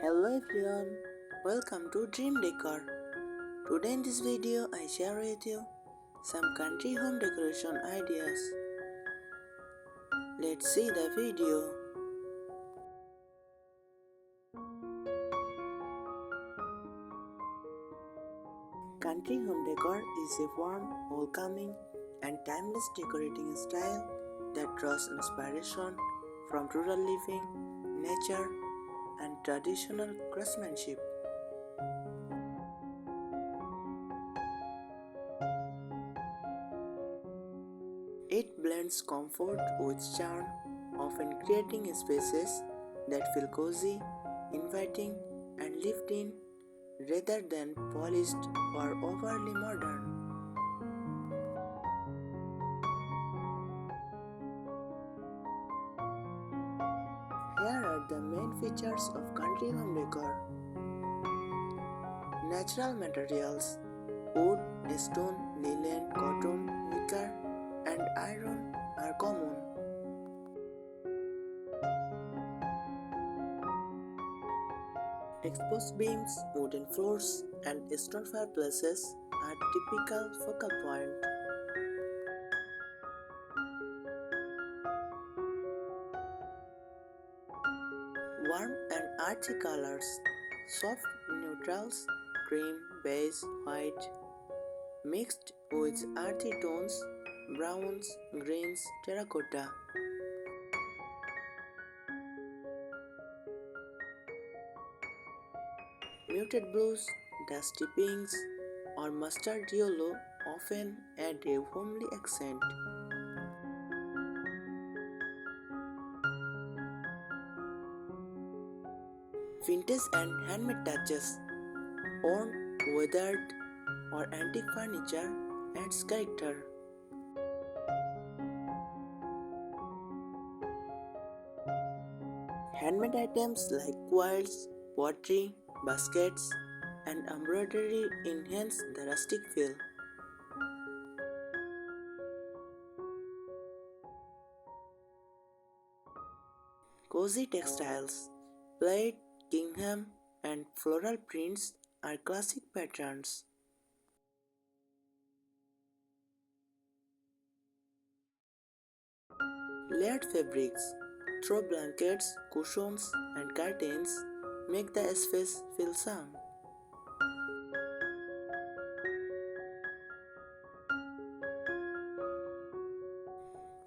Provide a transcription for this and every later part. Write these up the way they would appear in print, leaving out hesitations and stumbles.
Hello everyone, welcome to Dream Decor. Today in this video I share with you some country home decoration ideas. Let's see the video. Country home decor is a warm, welcoming and timeless decorating style that draws inspiration from rural living, nature and traditional craftsmanship. It blends comfort with charm, often creating spaces that feel cozy, inviting, and lived in rather than polished or overly modern. Here are the main features of country home decor. Natural materials: wood, stone, linen, cotton, wicker, and iron are common. Exposed beams, wooden floors, and stone fireplaces are typical focal point. Warm and earthy colors: soft neutrals, cream, beige, white, mixed with earthy tones, browns, greens, terracotta. Muted blues, dusty pinks, or mustard yellow often add a homely accent. Vintage and handmade touches: worn, weathered, or antique furniture adds character. Handmade items like quilts, pottery, baskets, and embroidery enhance the rustic feel. Cozy textiles: plaid, gingham, and floral prints are classic patterns. Layered fabrics: throw blankets, cushions, and curtains make the space feel warm.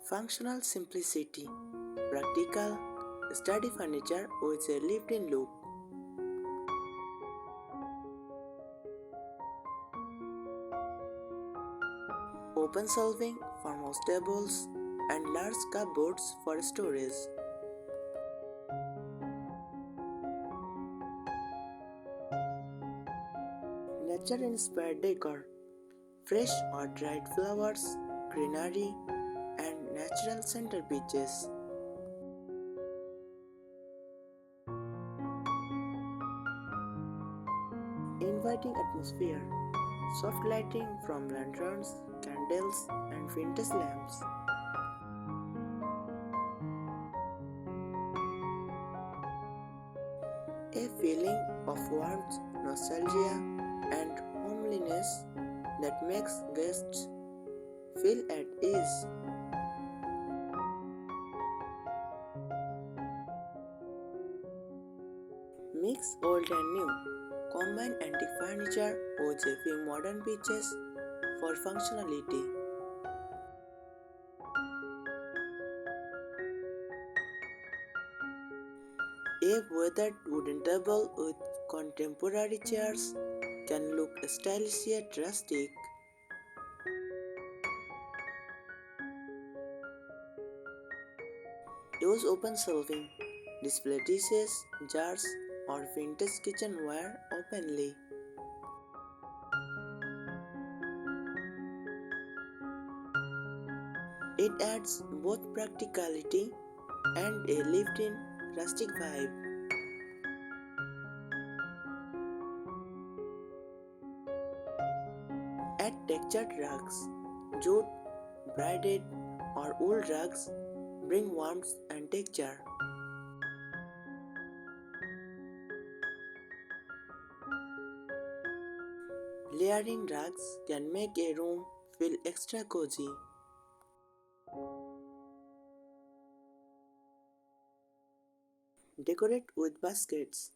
Functional simplicity: practical, sturdy furniture with a lived-in look. Open shelving, farmhouse tables, and large cupboards for storage. Nature-inspired decor: fresh or dried flowers, greenery, and natural centerpieces. Inviting atmosphere: soft lighting from lanterns, candles, and vintage lamps. A feeling of warmth, nostalgia, and homeliness that makes guests feel at ease. Mix old and new. Combine antique furniture with a few modern pieces for functionality. A weathered wooden table with contemporary chairs can look stylish yet rustic. Use open shelving. Display dishes, jars, or vintage kitchenware openly. It adds both practicality and a lived-in rustic vibe. Add textured rugs. Jute, braided, or wool rugs bring warmth and texture. Layering rugs can make a room feel extra cozy. Decorate with baskets.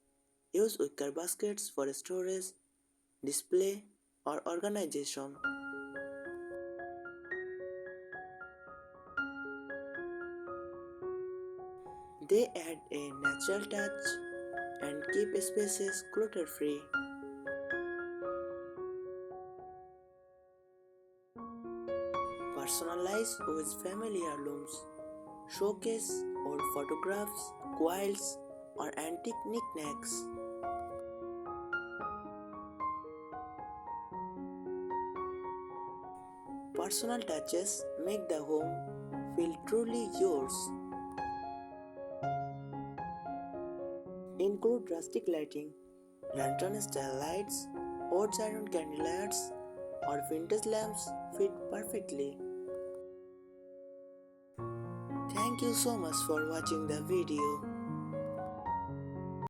Use wicker baskets for storage, display, or organization. They add a natural touch and keep spaces clutter free. Personalize with family heirlooms. Showcase old photographs, quilts, or antique knickknacks. Personal touches make the home feel truly yours. Include rustic lighting, lantern style lights, old iron candlelights, or vintage lamps fit perfectly. Thank you so much for watching the video.